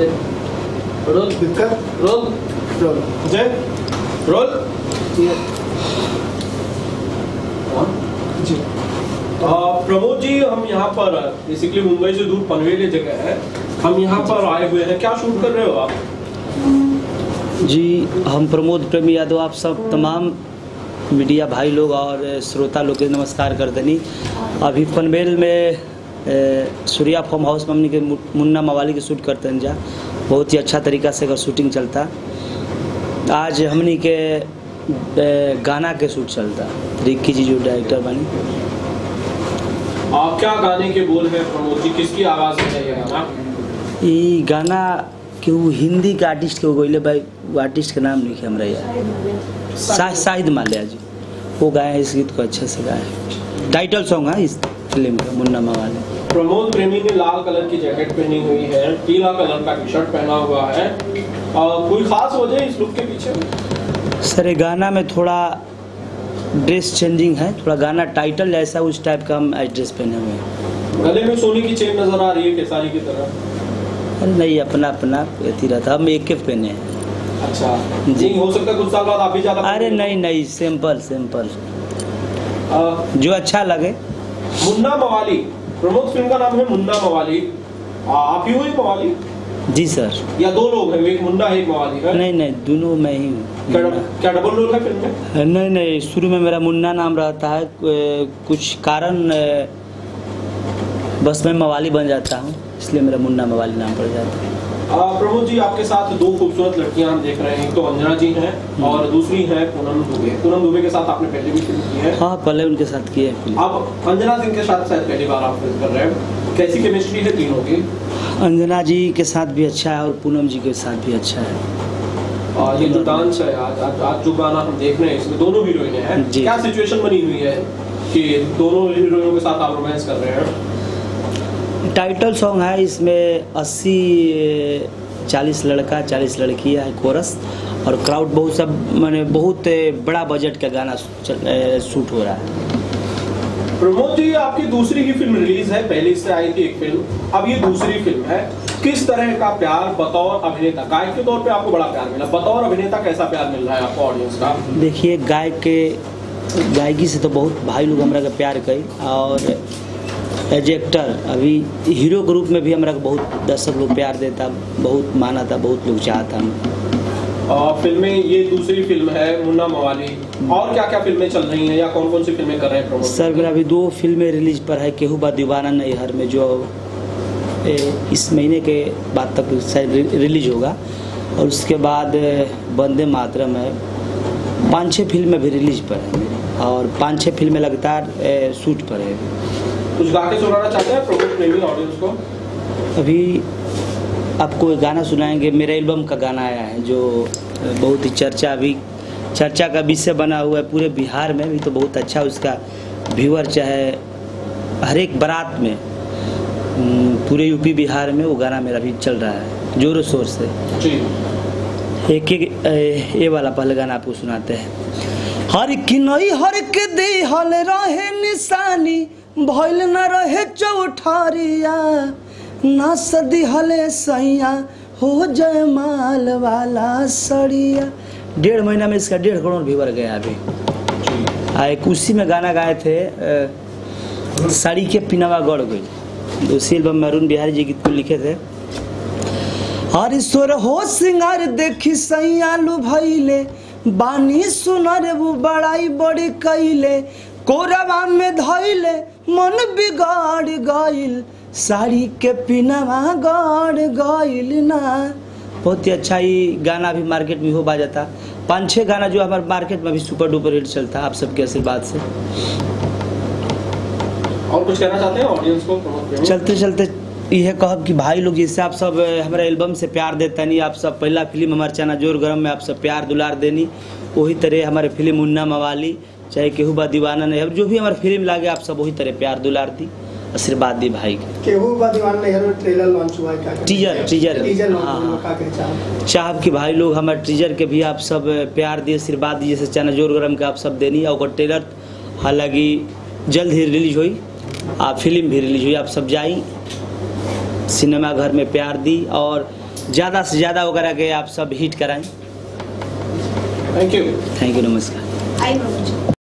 Role role role जय role जी। प्रमोद जी, हम यहाँ पर बेसिकली मुंबई से दूर पनवेल जगह है, हम यहाँ पर आए हुए हैं, क्या शूट कर रहे हो आप? जी, हम प्रमोद प्रेमी यादव आप सब तमाम मीडिया भाई लोग और श्रोता लोग के नमस्कार कर देनी। अभी पनवेल में सूर्या फार्म हाउस में हमने के मुन्ना मवाली के शूट करते हैं जा, बहुत ही अच्छा तरीका से अगर शूटिंग चलता। आज हमने के गाना के शूट चलता, रिक्की जी जो डायरेक्टर बनी। आप क्या गाने के बोल हैं प्रमोद जी, किसकी आवाज़ है ये गाना? ये गाना कि वो हिंदी के आर्टिस्ट के गईले भाई, वो आर्टिस्ट के नाम नहीं है हमारा यार, शाहिद माल्या जी, वो गाए इस गीत को अच्छे से गाए। टाइटल सॉन्ग है इस फिल्म का मुन्ना मवाली। प्रमोद प्रेमी ने लाल कलर की जैकेट पहनी हुई है, पीला कलर का टी शर्ट पहना हुआ है, कोई खास वजह इस लुक के पीछे? सर ये गाना में थोड़ा ड्रेस चेंजिंग है, थोड़ा गाना टाइटल ऐसा उस टाइप का हम ड्रेस पहने हुए हैं। गले में सोने की चेन नजर आ रही है केसारी की तरह? नहीं, अपना अपना अथी रहता, हम एक पहने हैं। अच्छा जी, हो सकता है कुछ साल बाद आप भी ज़्यादा? अरे नहीं, सिंपल जो अच्छा लगे। मुन्ना मवाली, प्रमोद फिल्म का नाम है मुन्ना मवाली, आप ही हो ये मवाली? जी सर। या दो लोग हैं, एक मुन्ना है एक मवाली है? नहीं, दोनों मैं ही हूँ। क्या डबल रोल है फिल्म में? नहीं, शुरू में मेरा मुन्ना नाम रहता है, कुछ कारण बस मैं मवाली बन जाता हूँ, इसलिए मेरा मुन्ना मवाली नाम पड़ जाता है। प्रमोद जी, आपके साथ दो खूबसूरत लड़कियां हम देख रहे हैं, एक तो अंजना जी हैं और दूसरी है पूनम दुबे। पूनम दुबे के साथ आपने पहले भी फिल्म की है? हाँ, पहले उनके साथ की है फिल्म। अब अंजना सिंह के साथ शायद पहली बार आप फिल्म कर रहे हैं, कैसी केमिस्ट्री है तीनों की? अंजना जी के साथ भी अच्छा है और पूनम जी के साथ भी अच्छा है। और ये जो डांस है आज जो गाना हम देख रहे हैं, इसमें दोनों हीरोइनें हैं, क्या सिचुएशन बनी हुई है कि दोनों हीरोइनों के साथ आप रोमांस कर रहे हैं? टाइटल सॉन्ग है, इसमें 80-40 लड़का 40 लड़की है कोरस, और क्राउड बहुत सब माने बहुत बड़ा बजट का गाना शूट हो रहा है। प्रमोद जी, आपकी दूसरी ही फिल्म रिलीज है, पहले इससे आई थी एक फिल्म, अब ये दूसरी फिल्म है। किस तरह का प्यार बतौर अभिनेता, गायक के तौर पे आपको बड़ा प्यार मिला, बतौर अभिनेता कैसा प्यार मिल रहा है आपको ऑडियंस का? देखिए, गायकी से तो बहुत भाई लोग हमारा का प्यार कई, और एज एक्टर अभी हीरो के रूप में भी हमारा बहुत दर्शक लोग प्यार देता, बहुत माना था, बहुत लोग चाहता। फिल्में, ये दूसरी फिल्म है मुन्ना मवाली, और क्या क्या फिल्में चल रही हैं या कौन कौन सी फिल्में कर रहे हैं प्रमोद? सर मेरा अभी 2 फिल्में रिलीज पर है, केहू बा दीवाना नैहर में जो इस महीने के बाद तक शायद रिलीज होगा, और उसके बाद वंदे मातरम है। 5-6 फिल्में भी रिलीज पर है मेरी, और 5-6 फिल्में लगातार शूट पर है। कुछ गा के सुनाना चाहते हैं प्रमोद प्रेमी ऑडियंस को? अभी आपको एक गाना सुनाएंगे, मेरे एल्बम का गाना आया है जो बहुत ही चर्चा का विषय बना हुआ है पूरे बिहार में भी, तो बहुत अच्छा उसका व्यूअर चाहे हर एक बारात में, पूरे यूपी बिहार में वो गाना मेरा भी चल रहा है जोरों शोर से जी। एक ये वाला पहले गाना आपको सुनाते हैं। हर की नई हर के देहल रहे निशानी, भइल न रहे चौठारिया, ना सदी हले सैया हो जय माल वाला सड़िया। 1.5 महीना में इसका 1.5 करोड़ व्यूअर गया अभी। एक उसी में गाना गाए थे, साड़ी के पिनावा गड़ गई, उसी एल्बम में अरुण बिहारी जी गीत को लिखे थे। हर ईश्वर हो सिंगार देखी सैया लू भइले, बानी सुनर वो बड़ाई बड़ी कैले, कोरबा में धइले मन बिगाड़ गइल, साड़ी के पिनावा गड़ गइल ना। बहुत ही अच्छा ही गाना भी मार्केट में हो बाजाता। 5-6 गाना जो हमारे मार्केट में भी सुपर डुपर हिट चलता है आप सबके आशीर्वाद से। और कुछ कहना चाहते हैं ऑडियंस को? चलते यह कहब कि भाई लोग जैसे आप सब हमारे एल्बम से प्यार देता नहीं, आप सब पहला फिल्म हमारे चना जोर गरम में आप सब प्यार दुलार देनी, वही तरह हमारे फिल्म मुन्ना मवाली चाहे केहू बा दीवाना नहीं, जो भी हमारे फिल्म लागे आप सब वही तरह प्यार दुलार दी, आशीर्वाद दी भाई के। केहू बा दीवाना नहीं ट्रेलर लॉन्च हुआ है, टीजर हाँ चाहब कि भाई लोग हमारे टीजर के भी आप सब प्यार दिए, आशीर्वाद दिए, जैसे चना जोर गरम के आप सब देनी। और ट्रेलर हालांकि जल्द ही रिलीज हुई, आप फिल्म भी रिलीज हुई, आप सब जाई सिनेमा घर में प्यार दी। और ज़्यादा से ज़्यादा वगैरह के आप सब हिट कराएं। Thank you. थैंक यू, नमस्कार। आई मनोज।